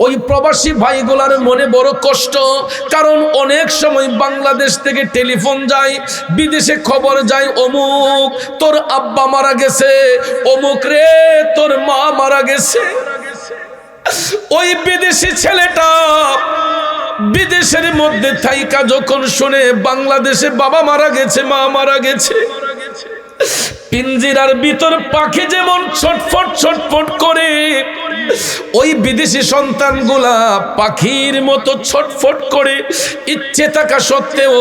ওই প্রবাসী ভাইগুলার মনে বড় কষ্ট, কারণ অনেক সময় বাংলাদেশ থেকে টেলিফোন যায়, বিদেশে খবর যায়, অমুক তোর আব্বা মারা গেছে, অমুক রে তোর মা মারা গেছে। ওই বিদেশি ছেলেটা বিদেশের মধ্যে থাইকা যখন শুনে বাংলাদেশে বাবা মারা গেছে, মা মারা গেছে, পিঞ্জিরার ভিতর পাখি যেমন ছটফট ছটফট করে, ওই বিদেশি সন্তানগুলা পাখির মতো ছটফট করে। ইচ্ছে থাকা সত্ত্বেও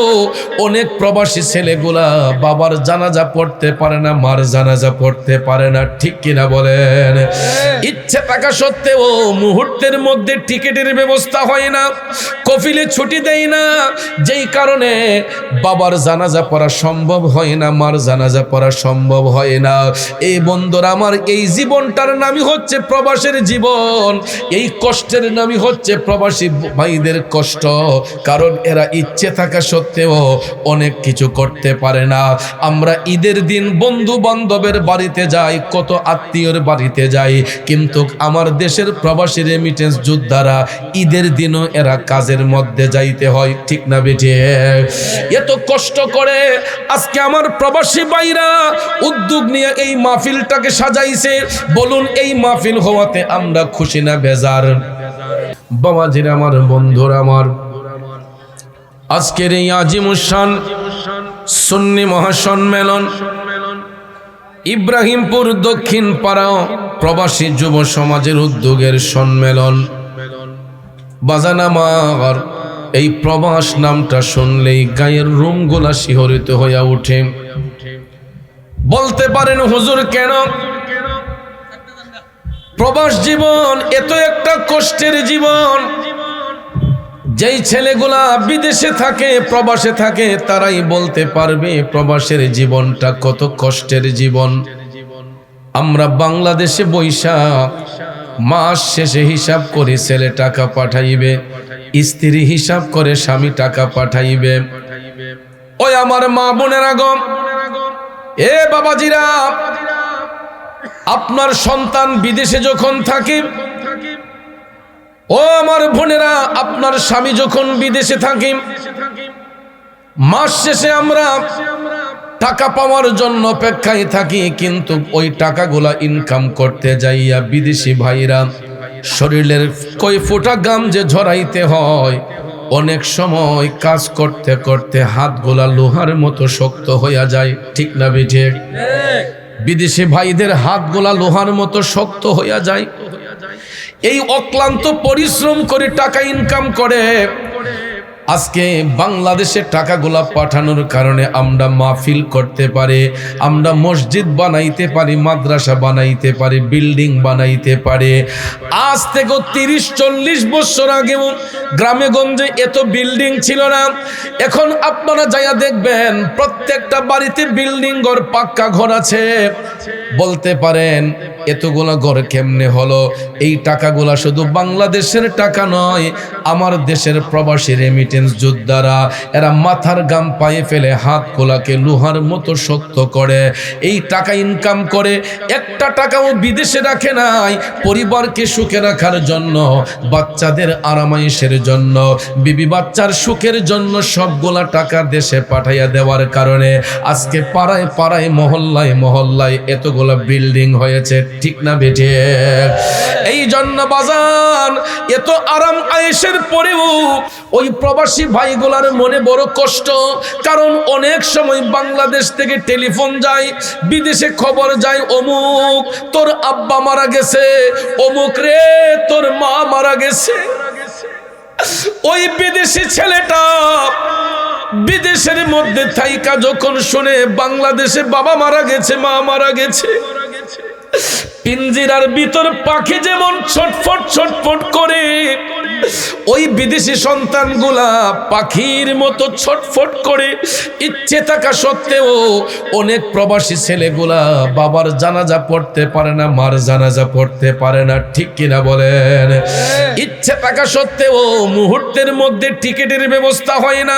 অনেক প্রবাসী ছেলেগুলা বাবার জানাজা পড়তে পারে না, মার জানাজা পড়তে পারে না, ঠিক কিনা বলেন? ইচ্ছে থাকা সত্ত্বেও মুহূর্তের মধ্যে টিকিটের ব্যবস্থা হয় না, কফিলে ছুটি দেয় না, যেই কারণে বাবার জানাজা পড়া সম্ভব হয় না, মার জানাজা পড়া সম্ভব হয় না। এই বন্ধুরা আমার, এই জীবনটার নামই হচ্ছে প্রবাসের জীবন, এই কষ্টের নামই হচ্ছে প্রবাসী ভাইদের কষ্ট। কারণ এরা ইচ্ছে থাকা সত্ত্বেও অনেক কিছু করতে পারে না। আমরা ঈদের দিন বন্ধু বান্ধবের বাড়িতে যাই, কত আত্মীয়র বাড়িতে যাই, কিন্তু আমার দেশের প্রবাসী রেমিটেন্স যোদ্ধারা ঈদের দিনও এরা কাজের মধ্যে যাইতে হয়, ঠিক না বেঠে? এত কষ্ট করে আজকে আমার প্রবাসী ভাইরা উদ্যোগ নিয়ে এই মাহফিলটাকে সাজাইছে। বলুন, এই মাহফিল হওয়াতে আমরা খুশি না বেজার? বাবাজির আমার, বন্ধুরা আমার, আজকের এই আজিমুসান সুন্নি মহাসম্মেলন ইব্রাহিমপুর দক্ষিণ পাড়া প্রবাসী যুব সমাজের উদ্যোগের সম্মেলন। বাজান আমার, এই প্রবাস নামটা শুনলেই গায়ের রুমগুলা শিহরিত হইয়া ওঠে। বলতে পারেন হুজুর, কেন? প্রবাস জীবন এত একটা কষ্টের জীবন। যেই ছেলেগুলা বিদেশে থাকে, প্রবাসে থাকে, তারাই বলতে পারবে প্রবাসের জীবনটা কত কষ্টের জীবন। আমরা বাংলাদেশে বৈশা মাস শেষে হিসাব করে ছেলে টাকা পাঠাইবে, স্ত্রী হিসাব করে স্বামী টাকা পাঠাইবে। ওই আমার মা বোনেরা গো, এ বাবাজিরা, আপনার সন্তান বিদেশে যখন থাকে, ও আমার বোনেরা, আপনার স্বামী যখন বিদেশে থাকে, মাস শেষে আমরা টাকা পাওয়ার জন্য অপেক্ষায় থাকি, কিন্তু ওই টাকাগুলা ইনকাম করতে যাইয়া বিদেশি ভাইরা শরীরের কই ফোঁটা গাম যে ঝরাইতে হয়, অনেক সময় কাজ করতে করতে হাতগুলা লোহার মতো শক্ত হইয়া যায়, ঠিক না বেঠে? বিদেশি ভাইদের হাতগুলা লোহার মতো শক্ত হইয়া যায়। এই অক্লান্ত পরিশ্রম করে টাকা ইনকাম করে আজকে বাংলাদেশে টাকাগুলা পাঠানোর কারণে আমরা মাহফিল করতে পারি, আমরা মসজিদ বানাইতে পারি, মাদ্রাসা বানাইতে পারি, বিল্ডিং বানাইতে পারি। আজ থেকে 30-40 বছর আগেও গ্রামে গঞ্জে এত বিল্ডিং ছিল না। এখন আপনারা যাইয়া দেখবেন প্রত্যেকটা বাড়িতে বিল্ডিং ঘর, পাক্কা ঘর আছে। বলতে পারেন এতগুলা ঘর কেমনে হলো? এই টাকাগুলা শুধু বাংলাদেশের টাকা নয়, আমার দেশের প্রবাসী রেমিটেন্স যোদ্ধারা এরা মাথার গাম পায়ে ফেলে হাতগুলাকে লোহার মতো শক্ত করে এই টাকা ইনকাম করে। একটা টাকাও বিদেশে রাখে নাই, পরিবারকে সুখে রাখার জন্য, বাচ্চাদের আরামাইশের জন্য, বিবি বাচ্চার সুখের জন্য সবগুলা টাকা দেশে পাঠাইয়া দেওয়ার কারণে আজকে পাড়ায় পাড়ায়, মহল্লায় মহল্লায় এতগুলা বিল্ডিং হয়েছে, ঠিক না বেঠে? এই জন্য বাজান, এত আরাম আয়েশের পরেও ওই প্রবাসী ভাইগুলার মনে বড় কষ্ট, কারণ অনেক সময় বাংলাদেশ থেকে টেলিফোন যায়, বিদেশে খবর যায়, অমুক তোর আব্বা মারা গেছে, অমুক রে তোর মা মারা গেছে। ওই বিদেশি ছেলেটা বিদেশের মধ্যে থাইকা যখন শুনে বাংলাদেশে বাবা মারা গেছে, মা মারা গেছে, পিঞ্জিরার ভিতর পাখি যেমন ছটফট ছটফট করে, ওই বিদেশি সন্তানগুলা পাখির মতো ছটফট করে। ইচ্ছে থাকা সত্ত্বেও অনেক প্রবাসী ছেলেগুলা বাবার জানাজা পড়তে পারে না, মার জানাজা পড়তে পারে না, ঠিক কিনা বলেন? ইচ্ছে থাকা সত্ত্বেও মুহূর্তের মধ্যে টিকিটের ব্যবস্থা হয় না,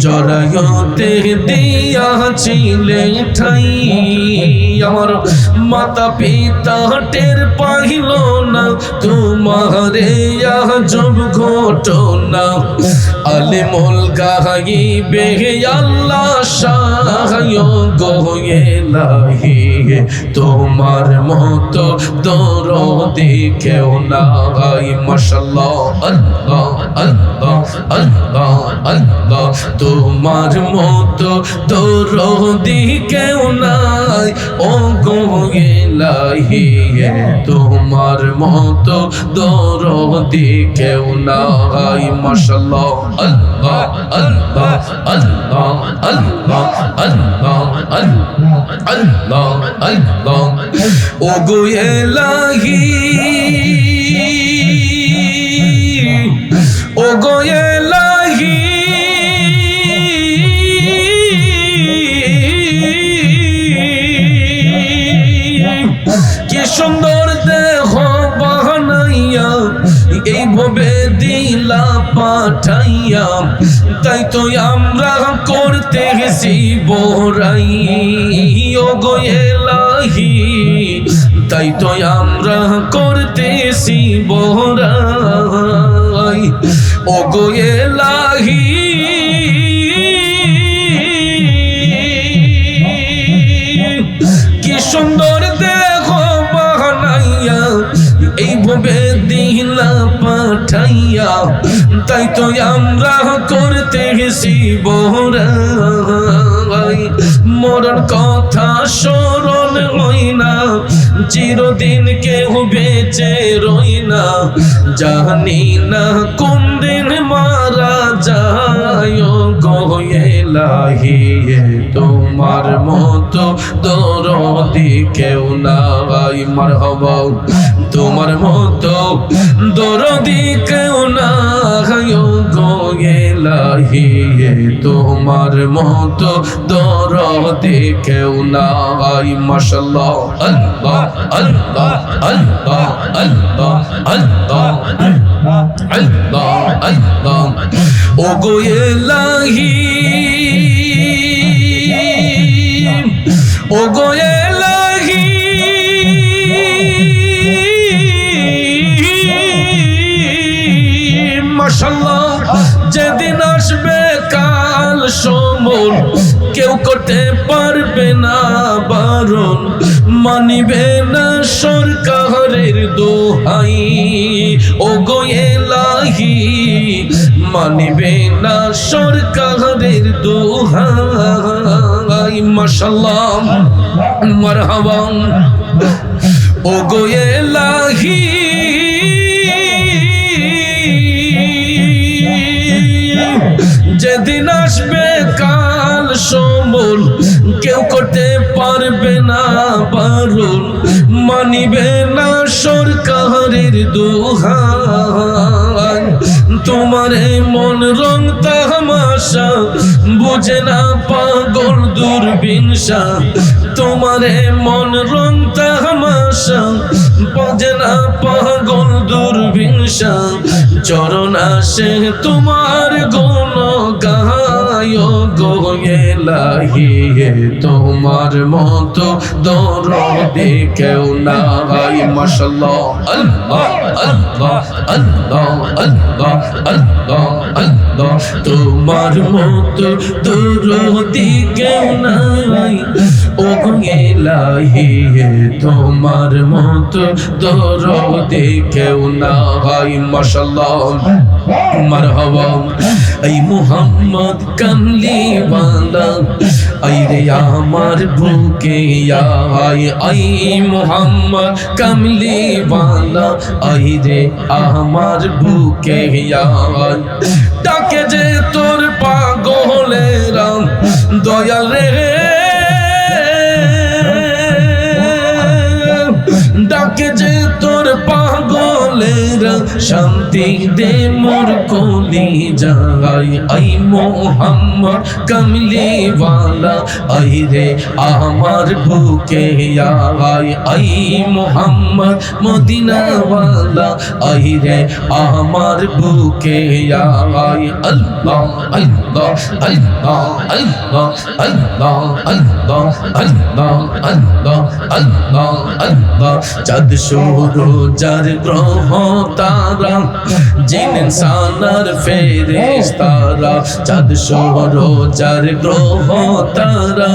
জরায়তে দিয়াছিলে ঠাই আমার মাতা পিতা টের পাইল না তোমারে আজব ঘটনা আলিমুল গাইবে আল্লাহ শায় গোয়েলাহি তোমার মতো দরদি কেউ নাই মাশাআল্লাহ আল্লাহ আল্লাহ আল্লাহ আল্লাহ তোমার মতো দরদি কেউ নাই ও গোয়েলাহি তোমার মতো দরদি কেউ নাই মাশাআল্লাহ আল্লাহ Allah Allah Allah Allah Allah আল্লাহ ও গোয়েলাহি ও গোয়েলাহি কি সুন্দর দেহ বানাইয়া এই ভবে দিলা পাঠাইয়া তাই তো আমরা করতে গেছি বড়াই ও গোয়েলাহি তাই তো আমরা করতেছি বড়াই ও গোয়েলাহি কি সুন্দর দেহ বানাইয়া এই ভবে দিলা পাঠাইয়া তাই তো আমরা করতে গেছি বড়াই মরণ কথা স্মরণ হই না চিরদিন কেউ বেঁচে রই না জানি না কোন দিন মারা যায় গোয়েলাহি তোমার মতো দরদি কেউ নাই মারহাবা তোমার মতো দরদি কেউ নাই গোয়েলাহি তোমার মতো দরদি কেউ নাই মাশাআল্লাহ আল্লাহ Allah Allah Allah Allah Allah আল্লাহ ও গোয়েলাহি ও গোয়েলাহি মাশাআল্লাহ যেদিন আসবে কাল সমর কেউ করতে পারবে না বারণ মানিবে না সরকারের দোহাই ও গোয়েলাহি মানিবে না সরকারের দোহাই মাশাআল্লাহ মারহাবা ও গোয়েলাহি যেদিন আসবে কাল সমর কেউ করতে পারবে না বারণ মানিবে না সরকারের দোহাই তোমার মন রং তামাশা বুঝে না পাগল দূরবীনশা তোমার মন রং তামাশা বুঝে না পাগল দূরবীনশা চরণ আসে তোমার গুণ গায় গোয়েলাহি তোমার মতো দরদি কেউ নাই মাশাআল্লাহ আল্লাহ আল্লাহ আল্লাহ আল্লাহ আল্লাহ আল্লাহ তোমার মতো দরদি কেউ নাই ও গোয়েলাহি তোমার মতো দরদি কেউ নাই মাশাআল্লাহ মারহাবা এই মুহাম্মদ কামলিওয়ালা আই রে আমার বুকে আয় আই মুহাম্মদ কামলিওয়ালা আই রে আমার বুকে আয় ডাকে যে তোর পাগলেরা দয়াল রে ডাকে যে তোর পাগল পাগলেরা শান্তি দে মোর কলি যাই আই মোহাম্মদ কামলি ওয়ালা আই রে আমার বুকে আই আই মোহাম্মদ মদিনা ওয়ালা আই রে আমার বুকে আই Allah Allah Allah Allah Allah Allah Allah Allah Allah আল্লাহ চাঁদ সূরজ যার গ্রহ তারা জিন ইনসানের ফেরেশতারা চাঁদ সূরজ যার গ্রহ তারা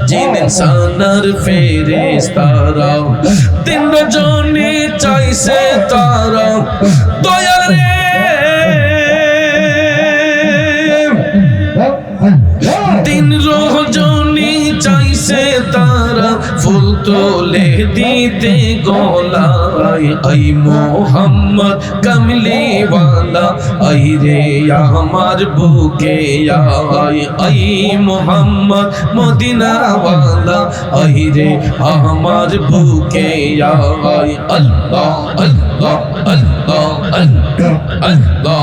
জিন ইনসানের ফেরেশতারা তিন রজনী চাইছে তারা দয়াল রে তিন রজনী চাইছে তারা ফুল তোলে দিতে গলায় আই মোহাম্মদ কামলি ওয়ালা আই রে আমার বুকে আই আই মোহাম্মদ মদিনা ওয়ালা আই রে আমার বুকে আই Allah Allah Allah Allah Allah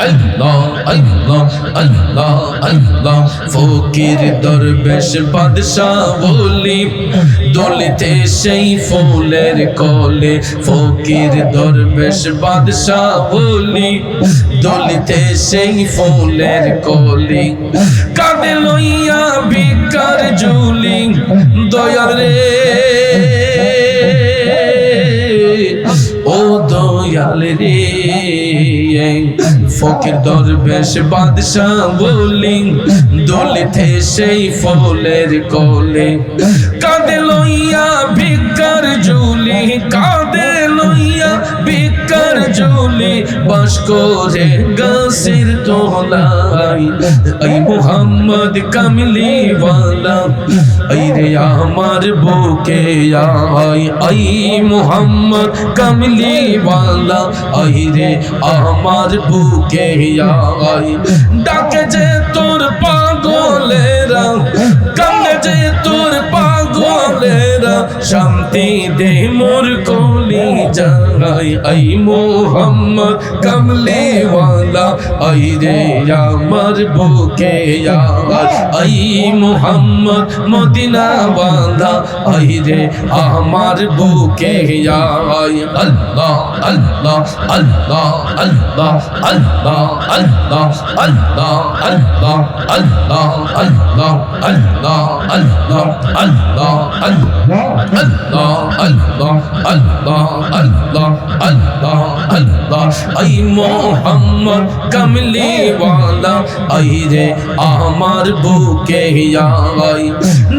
Allah Allah Allah আল্লাহ ফকির দরবেশ বাদশাহ বলি দলিতে সেই ফুলের কলে ফকির দরবেশ বাদশাহ বলি দলিতে সেই ফুলের কলি কাঁধে লইয়া ভিক্ষার ঝুলি দয়াল রে ও দয়াল রে ফকির দরবেশ বাদশাহ বলি দলিতে সেই ফুলের কোলে কাঁধে লইয়া ভিক্ষার ঝুলি কাঁধে লইয়া ভিক্ষার ঝুলি বাস করে গাছের তলায় আই মোহাম্মদ কামলি ওয়ালা আই রে আমার বুকে আই আই মোহাম্মদ কামলি ওয়ালা আই রে আমার বুকে আই ডাকে যে তোর পাগলেরা কান্দে যে তোর পাগলেরা শান্তি দে মোর কলি যাই আই মোহাম্মদ কামলি ওয়ালা আই রে আমার বুকে আই আই মোহাম্মদ মদিনা ওয়ালা আই রে আমার বুকে আই Allah Allah Allah Allah Allah Allah Allah Allah Allah Allah Allah Allah Allah Allah Allah Allah Allah Allah Allah আই মোহাম্মদ কামলি ওয়ালা আই রে আমার বুকে আই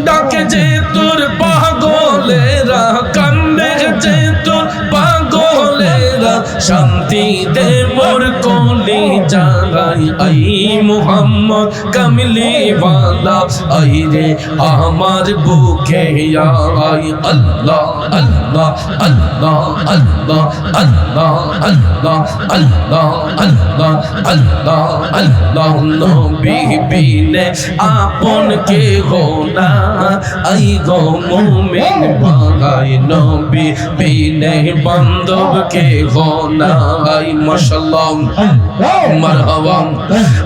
ডাকে যে তোর পাগলেরা কান্দে যে তোর পাগলেরা শান্তি দে মোর কলি যাই আই মোহাম্মদ কামলি ওয়ালা আই রে আমার বুকে আই Allah Allah Allah Allah Allah Allah Allah Allah Allah আল্লাহ নবী বিনে আপন কে হো না আই গো মুমিন ভাই নবী বিনে বান্ধব কে হো না আই মাশাআল্লাহ মারহাবা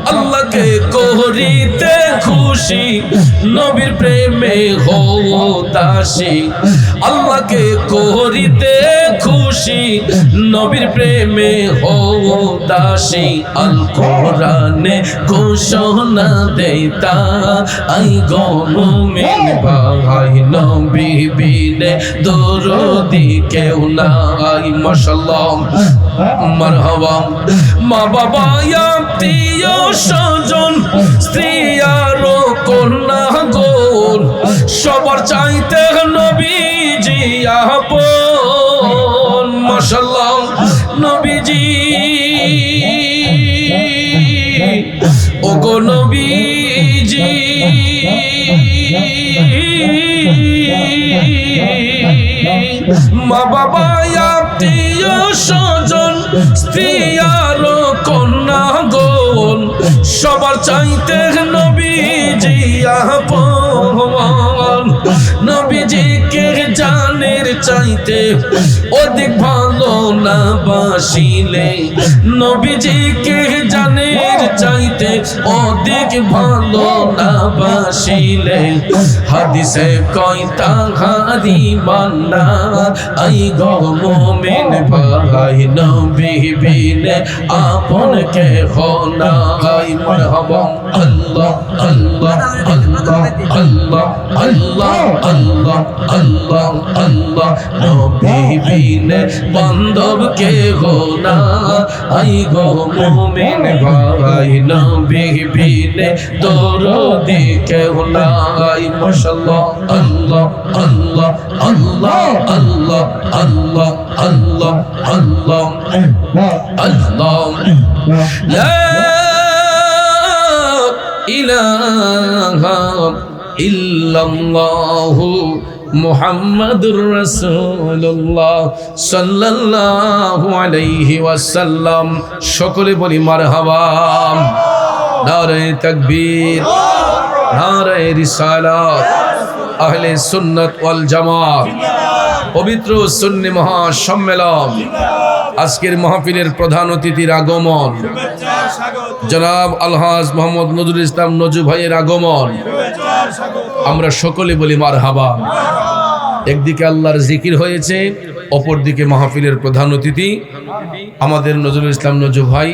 আল্লাহ কে করিতে খুশি নবীর প্রেমে হো দাসী আল্লাহ কে করিতে খুশি নবীর প্রেমে হো দাসী আল কোরআনে ঘোষণা দেতা আই গো মুমিন ভাই নবী বিনে দরদি কেউ নাই মাশাআল্লাহ মারহাবা মা বাবা আত্মীয় স্বজন স্ত্রী আর কন্যা গোল সবার চাইতে নবীজি আপন মাশাআল্লাহ নবীজি ওগো নবীজি মা বাবা আত্মীয় স্বজন স্ত্রী আর কন্যা গোল সবার চাইতে নবীজি আপন নবীজিকে জানের চাইতে অধিক ভালো না বাসিলে, নবীজিকে জানের চাইতে অধিক ভালো না বাসিলে, হাদিসে কয় তাহারি বান্না আই গো মুমিন ভাই, নবী বিনে আপন কে হোনা। মারহাবা আল্লাহ Allah Allah Allah Allah Allah Allah আল্লাহ, নবী বিনে বান্ধব কে হোনা আই গো মুমিন ভাই, নবী বিনে দরদি কে হোনা। মাশাআল্লাহ আল্লাহ Allah Allah Allah Allah Allah Allah আল্লাহ, লা ইলাহা ইল্লাল্লাহু মুহাম্মাদুর রাসূলুল্লাহ সাল্লাল্লাহু আলাইহি ওয়াসাল্লাম। সকলে বলি মারহাবা। নারে তাকবীর, নারে রিসালাত, আহলে সুন্নাত ওয়াল জামাত, পবিত্র সুন্নি মহাসম্মেলন। আজকের মাহফিলের প্রধান অতিথির আগমন, জনাব আলহাজ মোহাম্মদ নজরুল ইসলাম নজু ভাইয়ের আগমন। আমরা সকলে বলি মারহাবা। একদিকে আল্লাহর জিকির হয়েছে, অপরদিকে মাহফিলের প্রধান অতিথি আমাদের নজরুল ইসলাম নজু ভাই।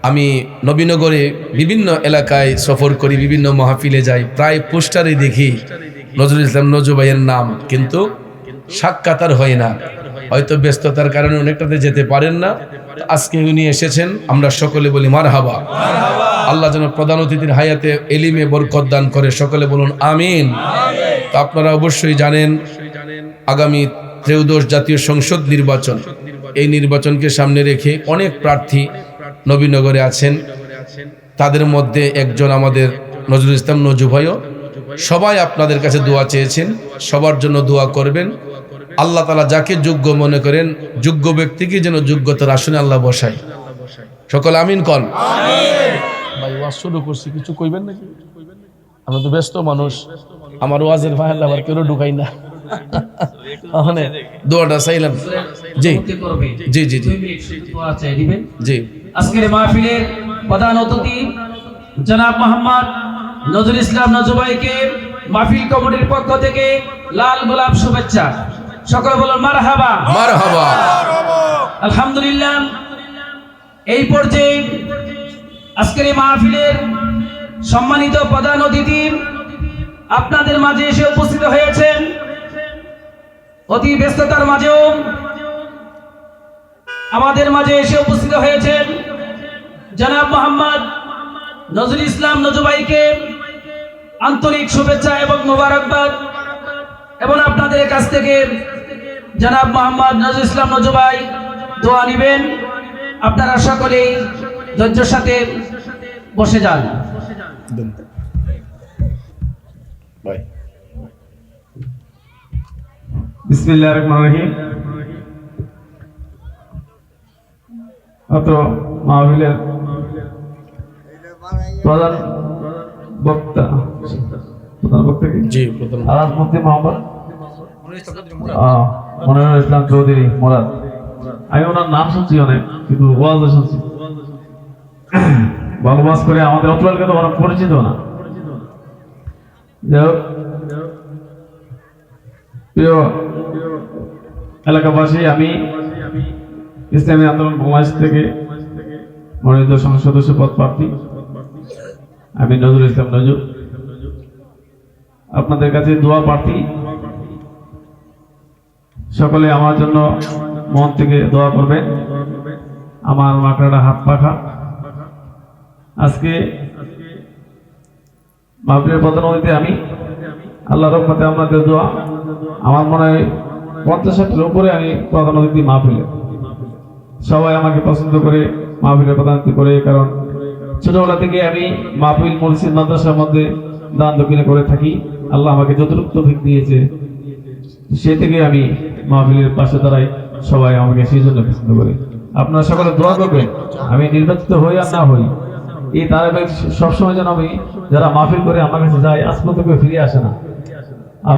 আমি নবীনগরে বিভিন্ন এলাকায় সফর করি, বিভিন্ন মাহফিলে যাই, প্রায় পোস্টারে দেখি নজরুল ইসলাম নজু ভাইয়ের নাম, কিন্তু সাক্ষাৎ আর হয় না। হয়তো ব্যস্ততার কারণে অনেকটাতে যেতে পারেন না। আজকে উনি এসেছেন, আমরা সকলে বলি মারহাবা। আল্লাহ যেন প্রধান অতিথির হায়াতে এলিমে বরকত দান করে, সকলে বলুন আমিন। তো আপনারা অবশ্যই জানেন আগামী 13 জাতীয় সংসদ নির্বাচন, এই নির্বাচনকে সামনে রেখে অনেক প্রার্থী নবীনগরে আছেন। তাদের মধ্যে একজন আমাদের নজরুল ইসলাম নজু ভাইও। সবাই আপনাদের কাছে দোয়া চেয়েছেন, সবার জন্য দোয়া করবেন। আল্লাহ তাআলা যাকে যোগ্য মনে করেন, যোগ্য ব্যক্তিকে যেন যোগ্যতার আসনে আল্লাহ বসায়। সকল আমিন কন। ভাই ওয়াজ শুরু করছি, কিছু কইবেন নাকি? আমরা তো ব্যস্ত মানুষ, আমার ওয়াজের ফাইল আবার কেউ ঢুকাই না। ওখানে দোয়াটা চাইলাম। জি জি জি জি জি। আজকের মাহফিলের প্রধান অতিথি জনাব মোহাম্মদ নজরুল ইসলাম নজু ভাইকে মাহফিল কমিটির পক্ষ থেকে লাল গোলাপ শুভেচ্ছা। সকলে বলুন মারহাবা মারহাবা। আলহামদুলিল্লাহ। এই পর্যায়ে আজকের এই মাহফিলের সম্মানিত প্রধান অতিথি আপনাদের মাঝে এসে উপস্থিত হয়েছেন। অতি ব্যস্ততার মাঝেও আমাদের মাঝে এসে উপস্থিত হয়েছেন জনাব মোহাম্মদ নজরুল ইসলাম নজু ভাইকে আন্তরিক শুভেচ্ছা এবং মোবারকবাদ। এবং আপনাদের কাছ থেকে জনাব মোহাম্মদ নজরুল ইসলাম নজু ভাই দোয়া নেবেন। আপনারা সকলেই ধৈর্যের সাথে বসে যান। বিসমিল্লাহির রহমানির রহিম। অত্র মাহফিলের প্রধান বক্তা কি? জি, আলাদ মুফতি মোহাম্মদ মনিরুল ইসলাম চৌধুরী মোরাদ। আমি ওনার নাম শুনছি অনেক, কিন্তু ওয়াজও শুনছি। বলবাস করে আমাদের অঞ্চলকে তো অনেক পরিচিত না। যাই হোক, প্রিয় এলাকাবাসী, আমি ইসলামী আন্দোলন বাংলাদেশ থেকে মনোনীত সংসদ সদস্য পদ প্রার্থী আমি নজরুল ইসলাম নজু। আপনাদের কাছে দোয়া প্রার্থী, সকলে আমার জন্য মন থেকে দোয়া করবেন। আমার মাকড়াটা হাত পাখা। আজকে মাহফিলের প্রধান অতিথি আমি। আল্লাহর রহমতে আপনাদের দোয়া, আমার মনে হয় 50-60-এর উপরে আমি প্রধান অতিথি মাহফিলে। সবাই আমাকে পছন্দ করে মাহফিলের প্রধান অতিথি করে, কারণ ছোটবেলা থেকে আমি মাহফিল মসজিদ মাদ্রাসার মধ্যে দান দক্ষিণে করে থাকি। আল্লাহ আমাকে যতটুকু তৌফিক দিয়েছে, সে থেকে আমি মাহফিলের পাশে দাঁড়াই। সবাই আমাকে সেই জন্য পছন্দ করে। আপনারা সকলে দোয়া করবেন, আমি নির্বাচিত হই আর না হই, এই ধারাবাহিক সবসময় যেন আমি যারা মাহফিল করে আমার কাছে যায়, আজ পর্যন্ত ফিরে আসে না,